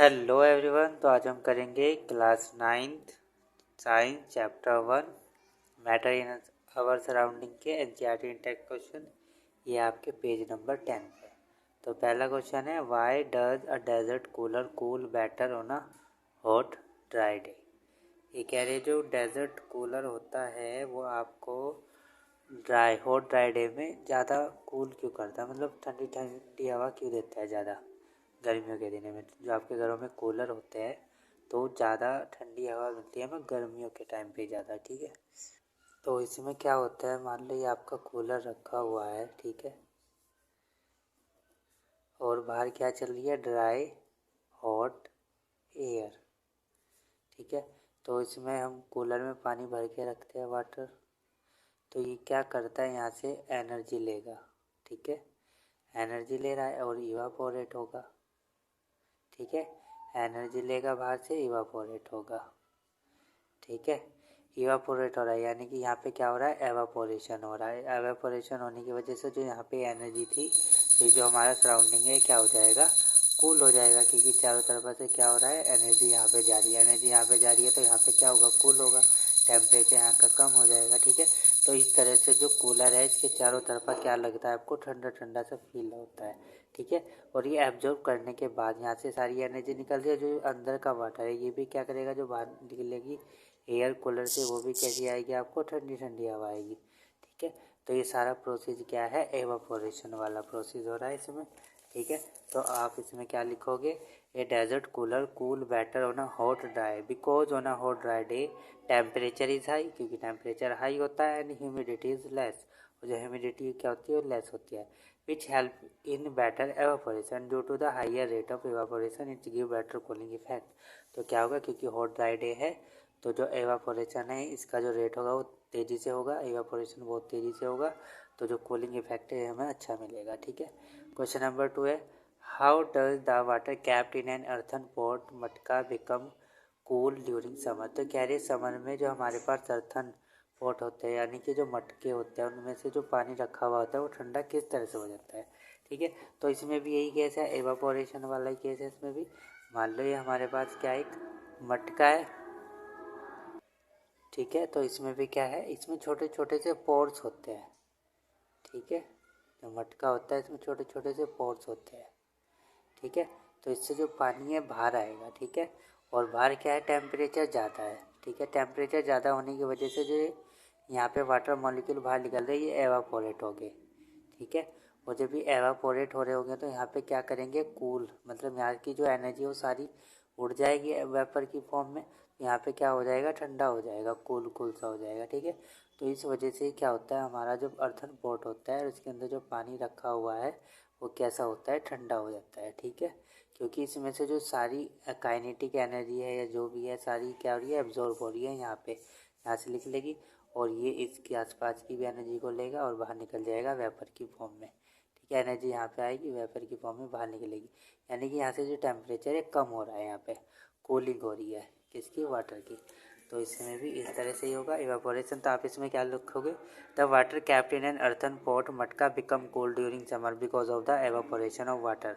Hello everyone. तो आज हम करेंगे class 9th science chapter 1 matter in our surrounding के एनसीईआरटी इंटेक्ट क्वेश्चन। ये आपके पेज नंबर 10 पे। तो पहला क्वेश्चन है, why does a desert cooler cool better on a hot dry day. ये कह रहे जो डेजर्ट कूलर होता है वो आपको हॉट ड्राई डे में ज़्यादा कूल क्यों करता है, मतलब ठंडी ठंडी हवा क्यों देता है ज़्यादा गर्मियों के दिनों में। जो आपके घरों में कूलर होते हैं तो ज़्यादा ठंडी हवा मिलती है हमें गर्मियों के टाइम पे ज़्यादा, ठीक है। तो इसमें क्या होता है, मान लो ये आपका कूलर रखा हुआ है, ठीक है, और बाहर क्या चल रही है, ड्राई हॉट एयर, ठीक है। तो इसमें हम कूलर में पानी भर के रखते हैं, वाटर, तो ये क्या करता है, यहाँ से एनर्जी लेगा, ठीक है, एनर्जी ले रहा है और इवापोरेट होगा, ठीक है, एनर्जी लेगा बाहर से, इवापोरेट होगा, ठीक है। इवापोरेट हो रहा है यानी कि यहाँ पे क्या हो रहा है, एवापोरेशन हो रहा है। एवापोरेशन होने की वजह से जो यहाँ पे एनर्जी थी, तो जो हमारा सराउंडिंग है क्या हो जाएगा, कूल हो जाएगा, क्योंकि चारों तरफ से क्या हो रहा है, एनर्जी यहाँ पे जा रही है, एनर्जी यहाँ पे जा रही है, तो यहाँ पे क्या होगा, कूल होगा, टेम्परेचर यहाँ का कम हो जाएगा, ठीक है। तो इस तरह से जो कूलर है इसके चारों तरफा क्या लगता है आपको, ठंडा ठंडा सा फील होता है, ठीक है। और ये एब्जॉर्ब करने के बाद यहाँ से सारी एनर्जी निकल रही है, जो अंदर का वाटर है ये भी क्या करेगा, जो बाहर निकलेगी एयर कूलर से, वो भी कैसी आएगी आपको, ठंडी ठंडी हवा आएगी, ठीक है। तो ये सारा प्रोसेस क्या है, एवापोरेशन वाला प्रोसेस हो रहा है इसमें, ठीक है। तो आप इसमें क्या लिखोगे, a desert cooler cool better on a hot dry because on a hot dry day temperature is high, क्योंकि टेम्परेचर हाई होता है, एंड ह्यूमिडिटी इज लेस, और जो ह्यूमिडिटी क्या होती है, लेस होती है, which help in better evaporation due to the higher rate of evaporation it's give better cooling effect. तो क्या होगा, क्योंकि हॉट ड्राई डे है तो जो एवापोरेशन है इसका जो रेट होगा वो तेज़ी से होगा, एवापोरेशन बहुत तेज़ी से होगा, तो जो कूलिंग इफेक्ट है हमें अच्छा मिलेगा, ठीक है। क्वेश्चन नंबर 2 है, how does the water kept in an earthen pot matka become cool during summer. तो कह रहे समर में जो हमारे पास अर्थन पॉट होते हैं यानी कि जो मटके होते हैं उनमें से जो पानी रखा हुआ होता है वो ठंडा किस तरह से हो जाता है, ठीक है। तो इसमें भी यही केस है, एवापोरेशन वाला ही केस है इसमें भी। मान लो ये हमारे पास क्या एक मटका है, ठीक है, तो इसमें भी क्या है, इसमें छोटे छोटे से पोर्स होते हैं, ठीक है, जो मटका होता है इसमें छोटे छोटे से पोर्स होते हैं, ठीक है। तो इससे जो पानी है बाहर आएगा, ठीक है, और बाहर क्या है, टेम्परेचर ज़्यादा है, ठीक है, टेम्परेचर ज़्यादा होने की वजह से जो यहाँ पे वाटर मॉलिक्यूल बाहर निकल रहे हैं ये एवापोरेट हो गए, ठीक है। और जब भी एवापोरेट हो रहे होंगे तो यहाँ पे क्या करेंगे, कूल, मतलब यहाँ की जो एनर्जी है वो सारी उड़ जाएगी वेपर की फॉर्म में, यहाँ पे क्या हो जाएगा, ठंडा हो जाएगा, कूल कूल सा हो जाएगा, ठीक है। तो इस वजह से क्या होता है, हमारा जो अर्थन पॉट होता है उसके अंदर जो पानी रखा हुआ है वो कैसा होता है, ठंडा हो जाता है, ठीक है। क्योंकि इसमें से जो सारी काइनेटिक एनर्जी है या जो भी है सारी क्या हो रही है, एब्जॉर्ब हो रही है यहाँ पे, यहाँ से लिख लेगी, और ये इसके आसपास की भी एनर्जी को लेगा और बाहर निकल जाएगा वेपर की फॉर्म में, ठीक है। एनर्जी यहाँ पे आएगी वेपर की फॉर्म में बाहर निकलेगी, यानी कि यहाँ से जो टेम्परेचर है कम हो रहा है, यहाँ पे कूलिंग हो रही है किसकी, वाटर की। तो इसमें भी इस तरह से ही होगा इवापोरेशन। तो आप इसमें क्या लिखोगे, the water kept in an earthen pot matka become cold during summer because of the evaporation of water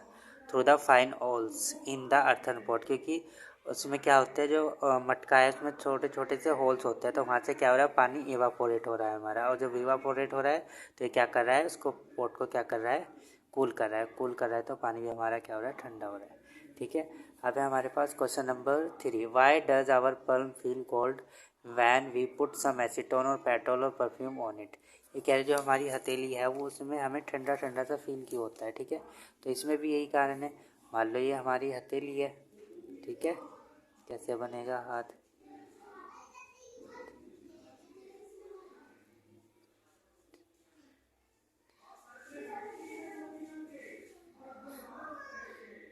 through the fine holes in the earthen pot. क्योंकि उसमें क्या होता है, जो मटका है उसमें छोटे छोटे से होल्स होते हैं, तो वहाँ से क्या हो रहा है, पानी इवापोरेट हो रहा है हमारा, और जब इवापोरेट हो रहा है तो ये क्या कर रहा है, उसको पॉट को क्या कर रहा है, कूल कर रहा है, कूल कर रहा है, तो पानी भी हमारा क्या हो रहा है, ठंडा हो रहा है, ठीक है। अब है हमारे पास question number 3, why does our palm feel cold when we put some acetone और पेट्रोल और परफ्यूम ऑन इट। ये कह रहे जो हमारी हथेली है वो उसमें हमें ठंडा ठंडा सा फील क्यों होता है, ठीक है। तो इसमें भी यही कारण है, मान लो ये हमारी हथेली है, ठीक है, कैसे बनेगा हाथ,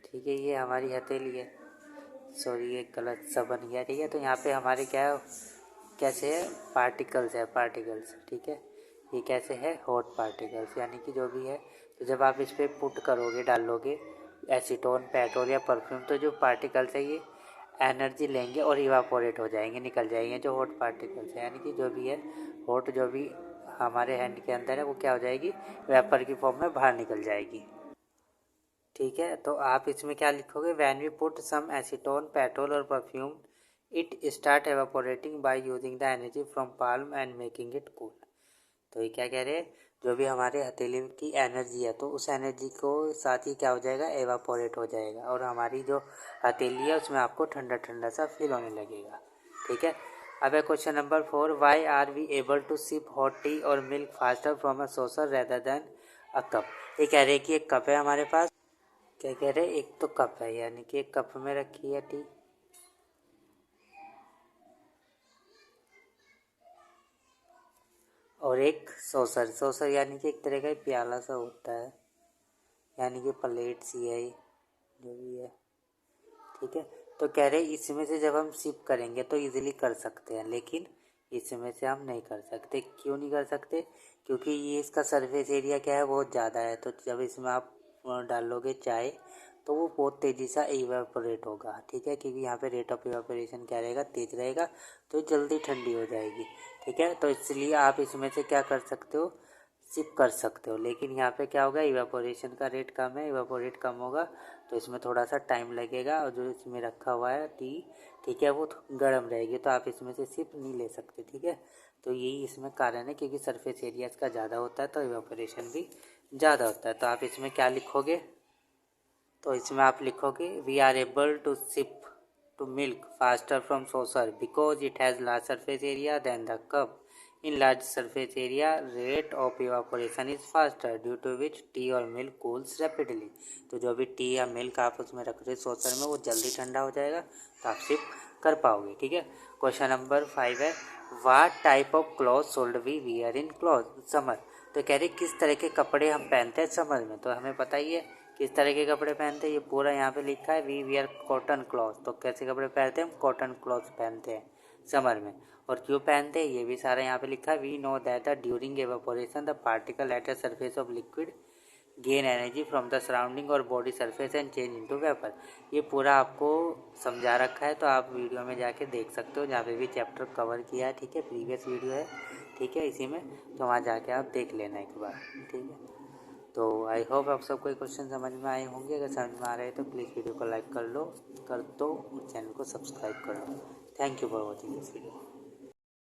ठीक है, ये हमारी हथेली है, सॉरी ये गलत सा बन गया, ठीक है। तो यहाँ पे हमारे क्या है, कैसे है, पार्टिकल्स है, पार्टिकल्स, ठीक है, ये कैसे है, हॉट पार्टिकल्स, यानी कि जो भी है, तो जब आप इस पर पुट करोगे, डालोगे एसीटोन पेट्रोल या परफ्यूम, तो जो पार्टिकल्स है ये एनर्जी लेंगे और इवापोरेट हो जाएंगे, निकल जाएंगे, जो हॉट पार्टिकल्स है, यानी कि जो भी है हॉट, जो भी हमारे हैंड के अंदर है वो क्या हो जाएगी, वेपर की फॉर्म में बाहर निकल जाएगी। ठीक है, तो आप इसमें क्या लिखोगे, when we put some acetone, petrol और perfume it start evaporating by using the energy from palm and making it cool. तो ये क्या कह रहे हैं, जो भी हमारे हथेली की एनर्जी है तो उस एनर्जी को साथ ही क्या हो जाएगा, एवापोरेट हो जाएगा और हमारी जो हथेली है उसमें आपको ठंडा ठंडा सा फील होने लगेगा। ठीक है, अब है question number 4, why are we able to sip hot tea और milk faster from a saucer rather than a cup. ये कह रहे हैं कि एक कप है हमारे पास, क्या कह रहे हैं, एक तो कप है यानी कि एक कप में रखी है टी और एक सॉसर, सॉसर यानी कि एक तरह का प्याला सा होता है, यानी कि प्लेट सी है जो भी है। ठीक है, तो कह रहे इसमें से जब हम सिप करेंगे तो इजीली कर सकते हैं, लेकिन इसमें से हम नहीं कर सकते। क्यों नहीं कर सकते, क्योंकि ये इसका सरफेस एरिया क्या है, बहुत ज़्यादा है। तो जब इसमें आप डालोगे चाय तो वो बहुत तेज़ी से इवेपोरेट होगा। ठीक है, क्योंकि यहाँ पे रेट ऑफ इवेपोरेशन क्या रहेगा, तेज़ रहेगा, तो जल्दी ठंडी हो जाएगी। ठीक है, तो इसलिए आप इसमें से क्या कर सकते हो, सिप कर सकते हो। लेकिन यहाँ पे क्या होगा, इवेपोरेशन का रेट कम है, इवेपोरेट कम होगा तो इसमें थोड़ा सा टाइम लगेगा और जो इसमें रखा हुआ है टी, ठीक है, वो गर्म रहेगी तो आप इसमें से सिप नहीं ले सकते। ठीक है, तो यही इसमें कारण है, क्योंकि सरफेस एरिया इसका ज़्यादा होता है तो इवेपोरेशन भी ज़्यादा होता है। तो आप इसमें क्या लिखोगे, तो इसमें आप लिखोगे we are able to sip to milk faster from saucer because it has large surface area than the cup. In large surface area, rate of evaporation is faster due to which tea or milk cools rapidly. तो जो भी T या milk आप उसमें रख रहे saucer में वो जल्दी ठंडा हो जाएगा तो आप सिप कर पाओगे। ठीक है, क्वेश्चन नंबर 5 है, what type of cloth should we wear in cloth summer. तो कह रहे किस तरह के कपड़े हम पहनते हैं समर में, तो हमें पता ही है किस तरह के कपड़े पहनते हैं, ये पूरा यहाँ पे लिखा है, वी वियर कॉटन क्लॉथ। तो कैसे कपड़े पहनते हैं, हम कॉटन क्लॉथ पहनते हैं समर में। और क्यों पहनते हैं ये भी सारा यहाँ पे लिखा है, we know that the during evaporation the particle at the surface of liquid gain energy from the surrounding और body surface and change into vapour. ये पूरा आपको समझा रखा है, तो आप वीडियो में जाके देख सकते हो, जहाँ पे भी चैप्टर कवर किया है। ठीक है, प्रीवियस वीडियो है, ठीक है, इसी में, तो वहाँ जाके आप देख लेना एक बार। ठीक है, तो आई होप आप सबको ये क्वेश्चन समझ में आए होंगे। अगर समझ में आ रहे हैं तो प्लीज़ वीडियो को लाइक कर लो, कर दो, चैनल को सब्सक्राइब कर लो। Thank you for watching this video.